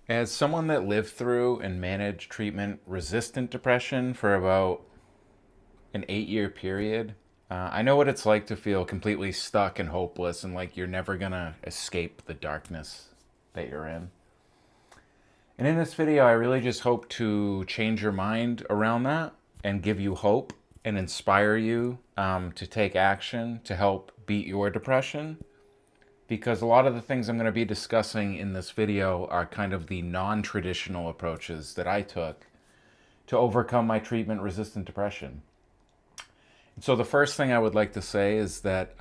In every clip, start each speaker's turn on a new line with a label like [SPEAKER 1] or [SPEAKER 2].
[SPEAKER 1] As someone that lived through and managed treatment resistant depression for about an 8 year period, I know what it's like to feel completely stuck and hopeless and like you're never gonna escape the darkness that you're in. And in this video, I really just hope to change your mind around that and give you hope and inspire you to take action to help beat your depression, because a lot of the things I'm going to be discussing in this video are kind of the non-traditional approaches that I took to overcome my treatment-resistant depression. So the first thing I would like to say is that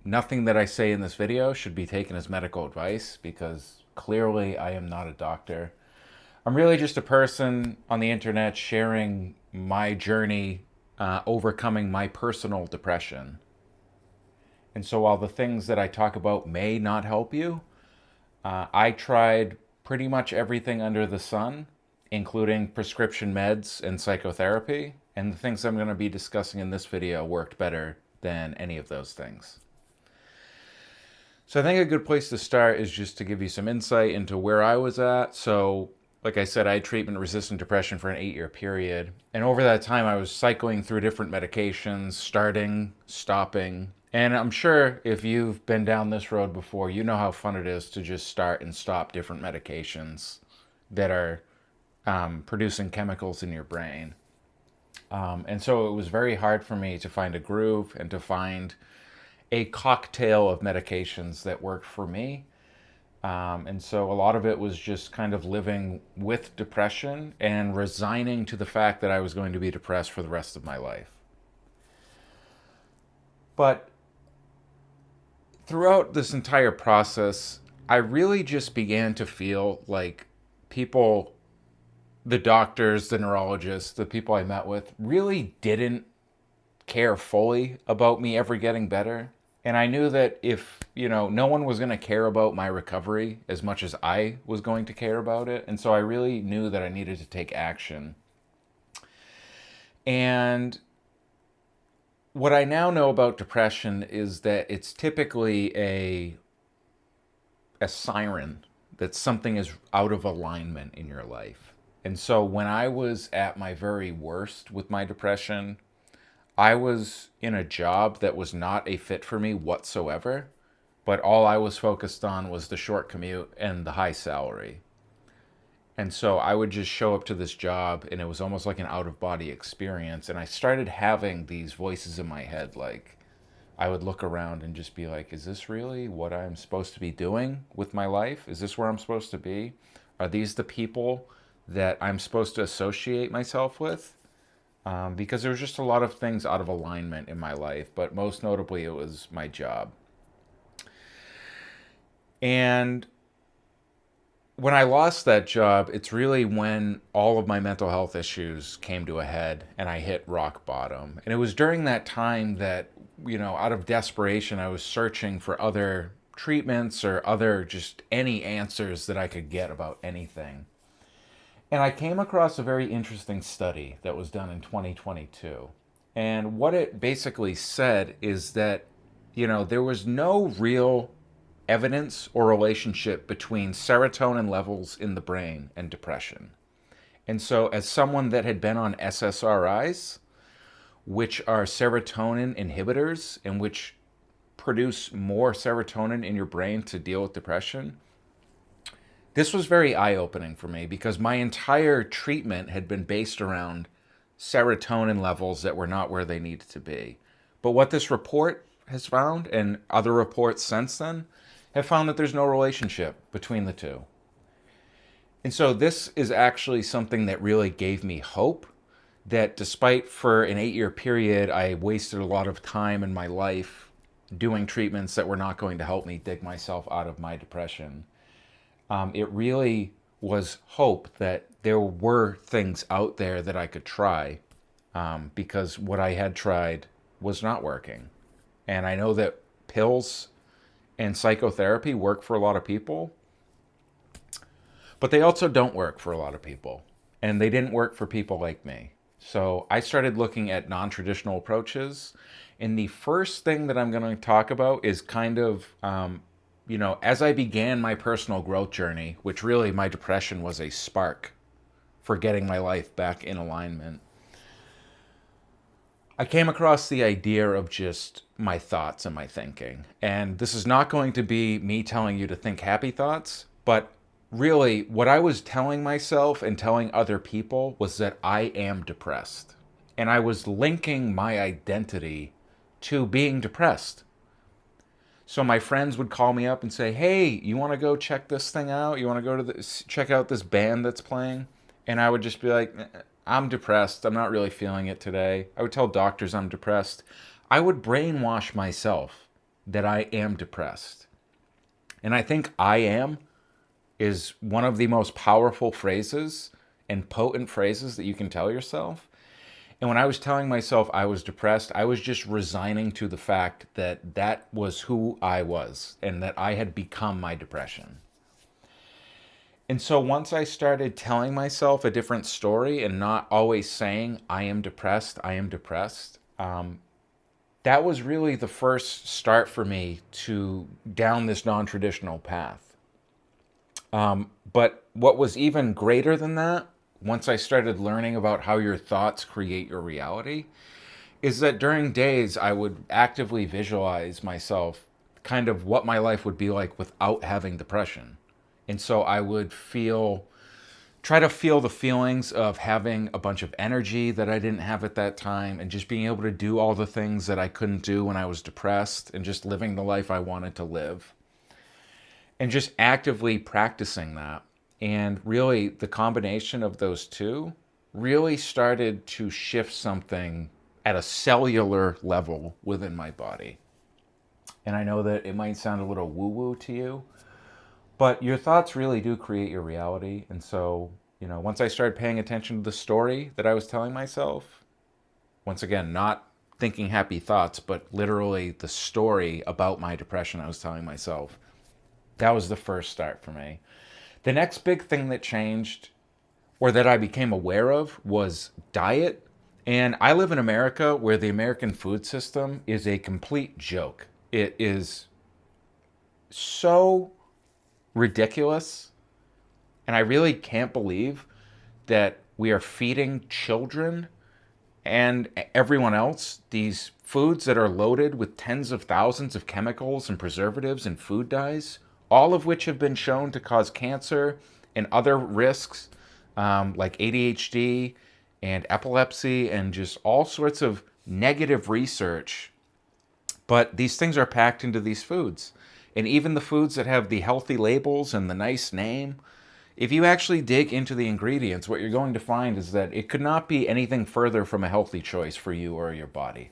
[SPEAKER 1] nothing that I say in this video should be taken as medical advice, because clearly I am not a doctor. I'm really just a person on the internet sharing my journey overcoming my personal depression. And so while the things that I talk about may not help you, I tried pretty much everything under the sun, including prescription meds and psychotherapy. And the things I'm going to be discussing in this video worked better than any of those things. So I think a good place to start is just to give you some insight into where I was at. So, like I said, I had treatment-resistant depression for an 8 year period. And over that time, I was cycling through different medications, starting, stopping. And I'm sure if you've been down this road before, you know how fun it is to just start and stop different medications that are producing chemicals in your brain. And so it was very hard for me to find a groove and to find a cocktail of medications that worked for me. And so a lot of it was just kind of living with depression and resigning to the fact that I was going to be depressed for the rest of my life. But throughout this entire process, I really just began to feel like people, the doctors, the neurologists, the people I met with, really didn't care fully about me ever getting better. And I knew that if, no one was going to care about my recovery as much as I was going to care about it. And so I really knew that I needed to take action. And what I now know about depression is that it's typically a siren that something is out of alignment in your life. And so when I was at my very worst with my depression, I was in a job that was not a fit for me whatsoever, but all I was focused on was the short commute and the high salary. And so I would just show up to this job and it was almost like an out of body experience. And I started having these voices in my head. Like I would look around and just be like, is this really what I'm supposed to be doing with my life? Is this where I'm supposed to be? Are these the people that I'm supposed to associate myself with? Because there was just a lot of things out of alignment in my life, but most notably it was my job. And when I lost that job, it's really when all of my mental health issues came to a head and I hit rock bottom. And it was during that time that, out of desperation, I was searching for other treatments or other just any answers that I could get about anything. And I came across a very interesting study that was done in 2022. And what it basically said is that, there was no real evidence or relationship between serotonin levels in the brain and depression. And so, as someone that had been on SSRIs, which are serotonin inhibitors and which produce more serotonin in your brain to deal with depression, this was very eye-opening for me because my entire treatment had been based around serotonin levels that were not where they needed to be. But what this report has found, and other reports since then, have found that there's no relationship between the two. And so this is actually something that really gave me hope that despite for an 8 year period, I wasted a lot of time in my life doing treatments that were not going to help me dig myself out of my depression. It really was hope that there were things out there that I could try, because what I had tried was not working. And I know that pills and psychotherapy work for a lot of people, but they also don't work for a lot of people. And they didn't work for people like me. So I started looking at non-traditional approaches. And the first thing that I'm going to talk about is kind of as I began my personal growth journey, which really my depression was a spark for getting my life back in alignment, I came across the idea of just my thoughts and my thinking. And this is not going to be me telling you to think happy thoughts, but really what I was telling myself and telling other people was that I am depressed. And I was linking my identity to being depressed. So my friends would call me up and say, "Hey, you want to go check this thing out? You want to go to check out this band that's playing?" And I would just be like, "I'm depressed. I'm not really feeling it today." I would tell doctors I'm depressed. I would brainwash myself that I am depressed. And I think "I am" is one of the most powerful phrases and potent phrases that you can tell yourself. And when I was telling myself I was depressed, I was just resigning to the fact that that was who I was and that I had become my depression. And so once I started telling myself a different story and not always saying, I am depressed, that was really the first start for me to down this non-traditional path. But what was even greater than that, once I started learning about how your thoughts create your reality, is that during days I would actively visualize myself kind of what my life would be like without having depression. And so I would try to feel the feelings of having a bunch of energy that I didn't have at that time and just being able to do all the things that I couldn't do when I was depressed and just living the life I wanted to live. And just actively practicing that. And really, the combination of those two really started to shift something at a cellular level within my body. And I know that it might sound a little woo-woo to you, but your thoughts really do create your reality. And so, once I started paying attention to the story that I was telling myself, once again, not thinking happy thoughts, but literally the story about my depression I was telling myself, that was the first start for me. The next big thing that changed, or that I became aware of, was diet. And I live in America where the American food system is a complete joke. It is so ridiculous. And I really can't believe that we are feeding children and everyone else these foods that are loaded with tens of thousands of chemicals and preservatives and food dyes, all of which have been shown to cause cancer and other risks like ADHD and epilepsy and just all sorts of negative research. But these things are packed into these foods. And even the foods that have the healthy labels and the nice name, if you actually dig into the ingredients, what you're going to find is that it could not be anything further from a healthy choice for you or your body.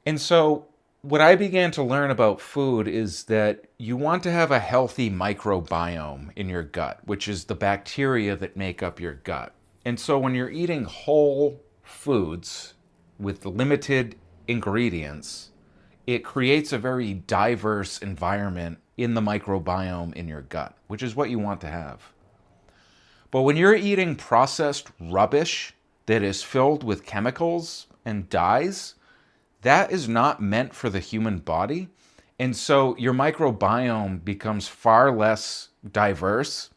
[SPEAKER 1] And so what I began to learn about food is that you want to have a healthy microbiome in your gut, which is the bacteria that make up your gut. And so when you're eating whole foods with limited ingredients, it creates a very diverse environment in the microbiome in your gut, which is what you want to have. But when you're eating processed rubbish that is filled with chemicals and dyes, that is not meant for the human body. And so your microbiome becomes far less diverse.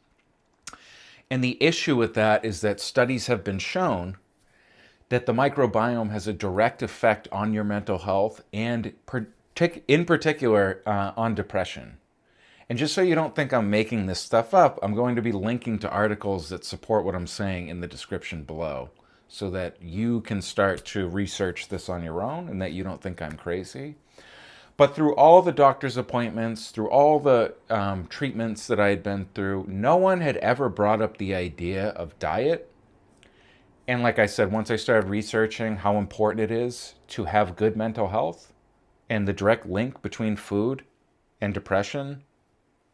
[SPEAKER 1] And the issue with that is that studies have been shown that the microbiome has a direct effect on your mental health and in particular on depression. And just so you don't think I'm making this stuff up, I'm going to be linking to articles that support what I'm saying in the description below, so that you can start to research this on your own and that you don't think I'm crazy. But through all the doctor's appointments, through all the treatments that I had been through, no one had ever brought up the idea of diet. And like I said, once I started researching how important it is to have good mental health and the direct link between food and depression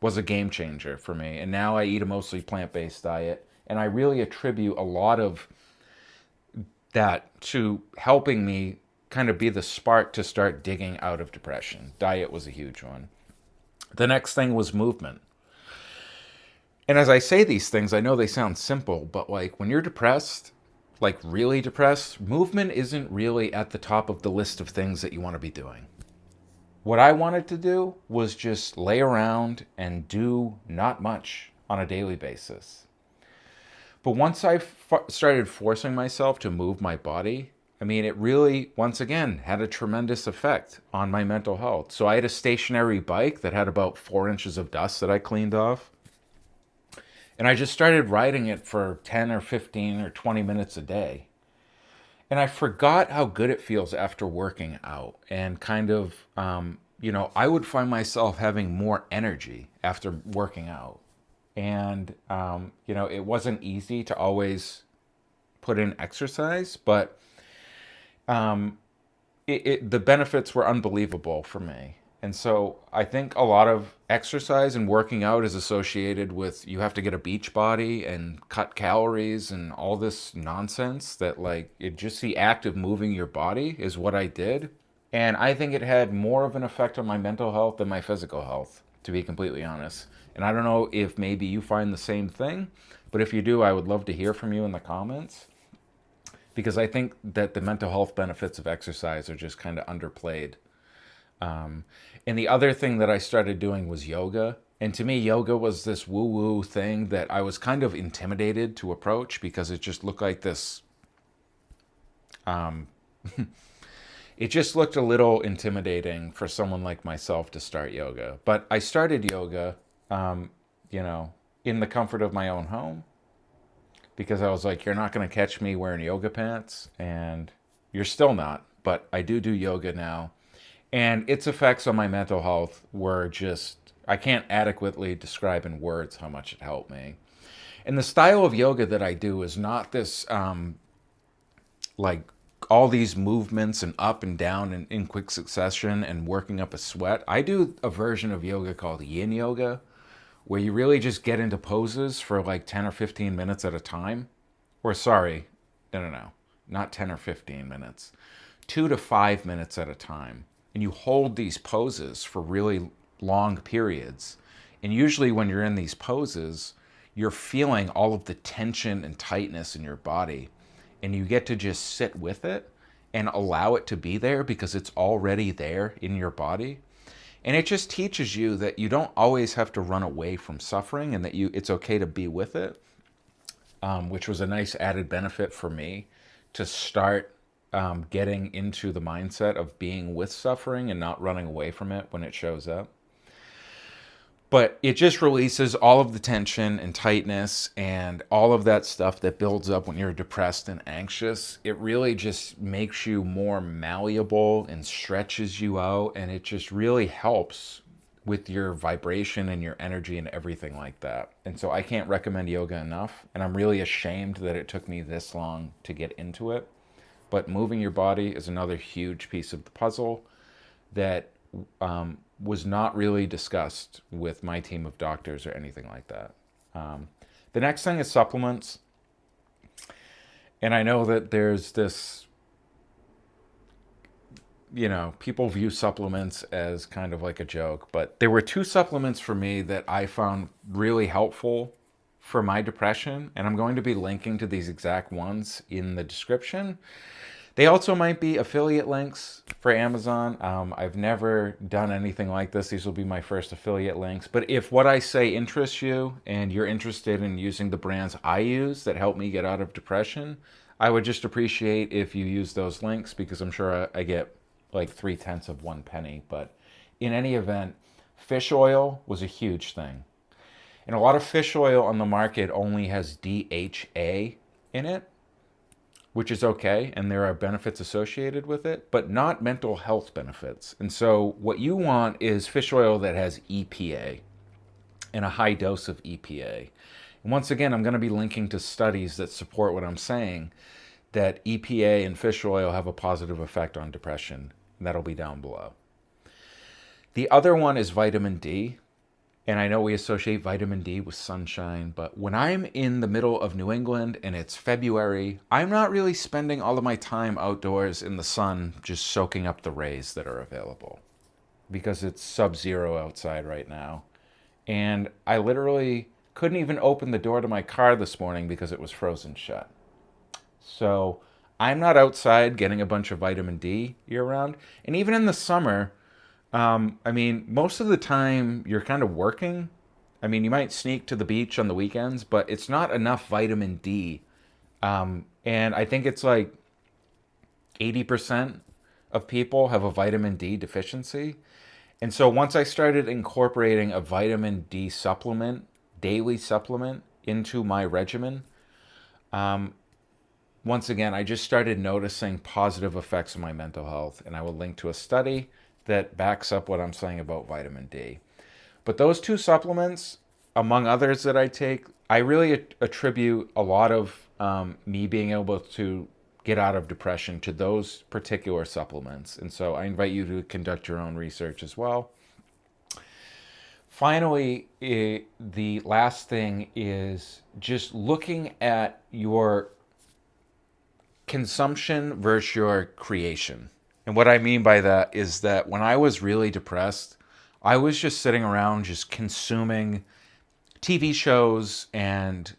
[SPEAKER 1] was a game changer for me. And now I eat a mostly plant-based diet. And I really attribute a lot of that to helping me kind of be the spark to start digging out of depression. Diet was a huge one. The next thing was movement. And as I say these things, I know they sound simple, but like when you're depressed, like really depressed, movement isn't really at the top of the list of things that you want to be doing. What I wanted to do was just lay around and do not much on a daily basis. But once I started forcing myself to move my body, I mean, it really, once again, had a tremendous effect on my mental health. So I had a stationary bike that had about 4 inches of dust that I cleaned off. And I just started riding it for 10 or 15 or 20 minutes a day. And I forgot how good it feels after working out. And kind of, I would find myself having more energy after working out. And, it wasn't easy to always put in exercise, but the benefits were unbelievable for me. And so I think a lot of exercise and working out is associated with you have to get a beach body and cut calories and all this nonsense that like it just the act of moving your body is what I did. And I think it had more of an effect on my mental health than my physical health, to be completely honest. And I don't know if maybe you find the same thing, but if you do, I would love to hear from you in the comments because I think that the mental health benefits of exercise are just kind of underplayed. And the other thing that I started doing was yoga. And to me, yoga was this woo woo thing that I was kind of intimidated to approach because it just looked like this. Um, it just looked a little intimidating for someone like myself to start yoga. But I started yoga, in the comfort of my own home because I was like, you're not going to catch me wearing yoga pants. And you're still not. But I do yoga now. And its effects on my mental health were just, I can't adequately describe in words how much it helped me. And the style of yoga that I do is not this, like, all these movements and up and down in quick succession and working up a sweat. I do a version of yoga called yin yoga, where you really just get into poses for like 10 or 15 minutes at a time. Or, sorry, no, not 10 or 15 minutes, 2 to 5 minutes at a time. And you hold these poses for really long periods. And usually when you're in these poses, you're feeling all of the tension and tightness in your body. And you get to just sit with it and allow it to be there because it's already there in your body. And it just teaches you that you don't always have to run away from suffering and that it's okay to be with it, which was a nice added benefit for me to start getting into the mindset of being with suffering and not running away from it when it shows up. But it just releases all of the tension and tightness and all of that stuff that builds up when you're depressed and anxious. It really just makes you more malleable and stretches you out. And it just really helps with your vibration and your energy and everything like that. And so I can't recommend yoga enough. And I'm really ashamed that it took me this long to get into it. But moving your body is another huge piece of the puzzle that was not really discussed with my team of doctors or anything like that. The next thing is supplements. And I know that there's this, people view supplements as kind of like a joke, but there were 2 supplements for me that I found really helpful for my depression, and I'm going to be linking to these exact ones in the description. They also might be affiliate links for Amazon. I've never done anything like this. These will be my first affiliate links. But if what I say interests you and you're interested in using the brands I use that help me get out of depression, I would just appreciate if you use those links because I'm sure I get like 3/10 of 1 penny. But in any event, fish oil was a huge thing. And a lot of fish oil on the market only has DHA in it, which is okay, and there are benefits associated with it, but not mental health benefits. And so what you want is fish oil that has EPA and a high dose of EPA. And once again, I'm going to be linking to studies that support what I'm saying, that EPA and fish oil have a positive effect on depression. That'll be down below. The other one is vitamin D. And I know we associate vitamin D with sunshine, but when I'm in the middle of New England and it's February, I'm not really spending all of my time outdoors in the sun just soaking up the rays that are available because it's sub-zero outside right now. And I literally couldn't even open the door to my car this morning because it was frozen shut. So I'm not outside getting a bunch of vitamin D year round. And even in the summer, I mean, most of the time you're kind of working. I mean, you might sneak to the beach on the weekends, but it's not enough vitamin D. And I think it's like 80% of people have a vitamin D deficiency. And so once I started incorporating a vitamin D supplement, daily supplement, into my regimen, once again, I just started noticing positive effects on my mental health. And I will link to a study that backs up what I'm saying about vitamin D. But those two supplements, among others that I take, I really attribute a lot of me being able to get out of depression to those particular supplements. And so I invite you to conduct your own research as well. Finally, the last thing is just looking at your consumption versus your creation. And what I mean by that is that when I was really depressed, I was just sitting around just consuming TV shows and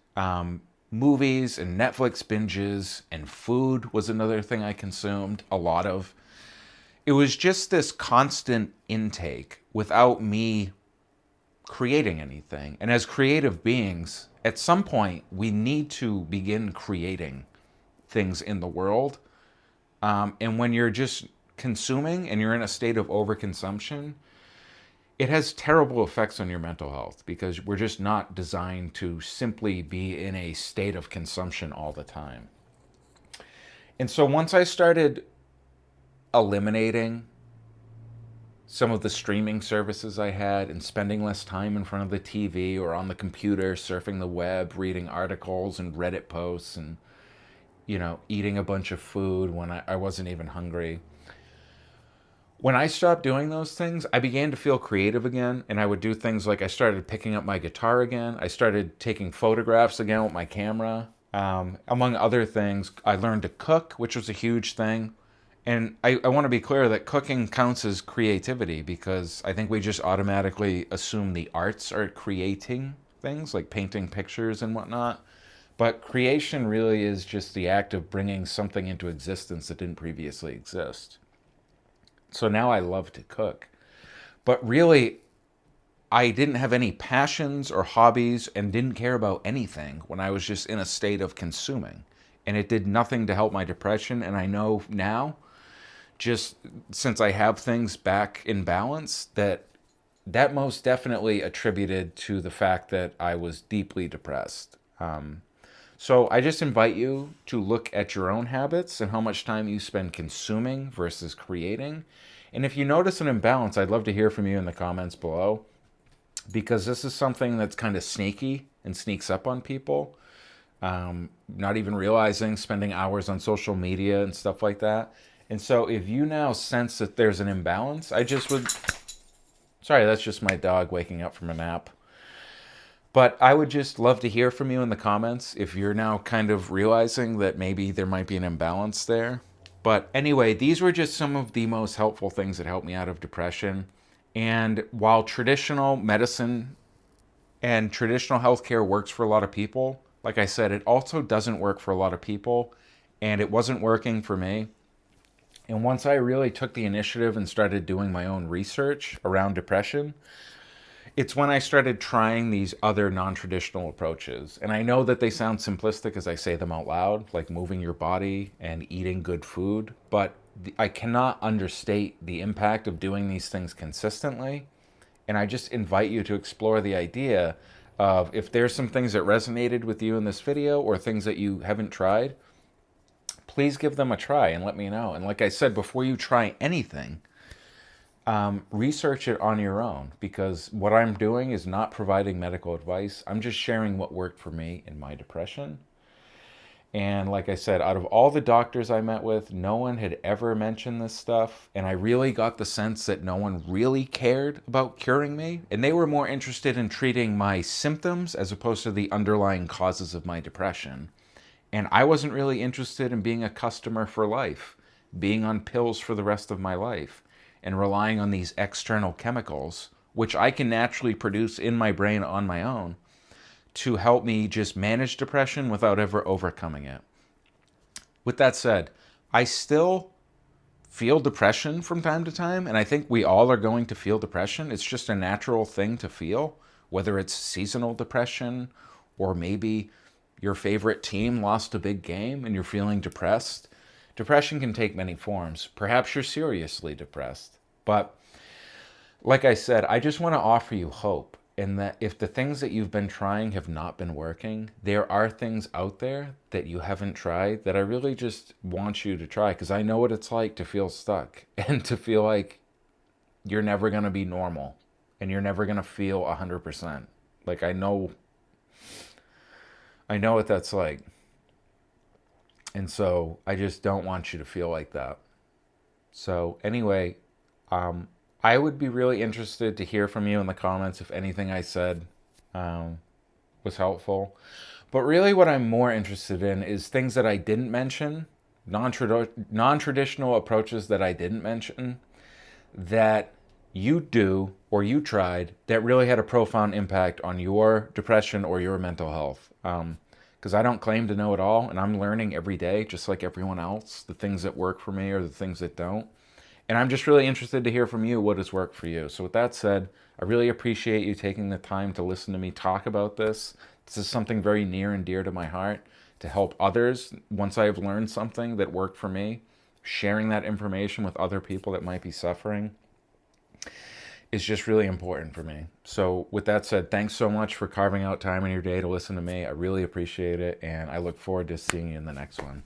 [SPEAKER 1] movies and Netflix binges, and food was another thing I consumed a lot of. It was just this constant intake without me creating anything. And as creative beings, at some point, we need to begin creating things in the world. And when you're just consuming and you're in a state of overconsumption, it has terrible effects on your mental health because we're just not designed to simply be in a state of consumption all the time. And so once I started eliminating some of the streaming services I had and spending less time in front of the TV or on the computer, surfing the web, reading articles and Reddit posts, and, eating a bunch of food when I wasn't even hungry. When I stopped doing those things, I began to feel creative again, and I would do things like I started picking up my guitar again. I started taking photographs again with my camera. Among other things, I learned to cook, which was a huge thing. And I want to be clear that cooking counts as creativity because I think we just automatically assume the arts are creating things like painting pictures and whatnot. But creation really is just the act of bringing something into existence that didn't previously exist. So now I love to cook. But really, I didn't have any passions or hobbies and didn't care about anything when I was just in a state of consuming. And it did nothing to help my depression. And I know now, just since I have things back in balance, that most definitely attributed to the fact that I was deeply depressed. So I just invite you to look at your own habits and how much time you spend consuming versus creating. And if you notice an imbalance, I'd love to hear from you in the comments below, because this is something that's kind of sneaky and sneaks up on people. Not even realizing, spending hours on social media and stuff like that. And so if you now sense that there's an imbalance, sorry, that's just my dog waking up from a nap. But I would just love to hear from you in the comments if you're now kind of realizing that maybe there might be an imbalance there. But anyway, these were just some of the most helpful things that helped me out of depression. And while traditional medicine and traditional healthcare works for a lot of people, like I said, it also doesn't work for a lot of people. And it wasn't working for me. And once I really took the initiative and started doing my own research around depression, it's when I started trying these other non-traditional approaches. And I know that they sound simplistic as I say them out loud, like moving your body and eating good food, but I cannot understate the impact of doing these things consistently. And I just invite you to explore the idea of if there's some things that resonated with you in this video or things that you haven't tried, please give them a try and let me know. And like I said, before you try anything, research it on your own, because what I'm doing is not providing medical advice. I'm just sharing what worked for me in my depression. And like I said, out of all the doctors I met with, no one had ever mentioned this stuff. And I really got the sense that no one really cared about curing me. And they were more interested in treating my symptoms as opposed to the underlying causes of my depression. And I wasn't really interested in being a customer for life, being on pills for the rest of my life, and relying on these external chemicals, which I can naturally produce in my brain on my own, to help me just manage depression without ever overcoming it. With that said, I still feel depression from time to time, and I think we all are going to feel depression. It's just a natural thing to feel, whether it's seasonal depression or maybe your favorite team lost a big game and you're feeling depressed. Depression can take many forms. Perhaps you're seriously depressed. But like I said, I just want to offer you hope in that if the things that you've been trying have not been working, there are things out there that you haven't tried that I really just want you to try, because I know what it's like to feel stuck and to feel like you're never going to be normal and you're never going to feel 100%. Like I know what that's like. And so I just don't want you to feel like that. So anyway, um, I would be really interested to hear from you in the comments if anything I said um, was helpful. But really, what I'm more interested in is things that I didn't mention, non traditional approaches that I didn't mention, that you do or you tried that really had a profound impact on your depression or your mental health. Because I don't claim to know it all, and I'm learning every day, just like everyone else, the things that work for me or the things that don't. And I'm just really interested to hear from you what has worked for you. So, with that said, I really appreciate you taking the time to listen to me talk about this. This is something very near and dear to my heart, to help others once I've learned something that worked for me. Sharing that information with other people that might be suffering is just really important for me. So, with that said, thanks so much for carving out time in your day to listen to me. I really appreciate it, and I look forward to seeing you in the next one.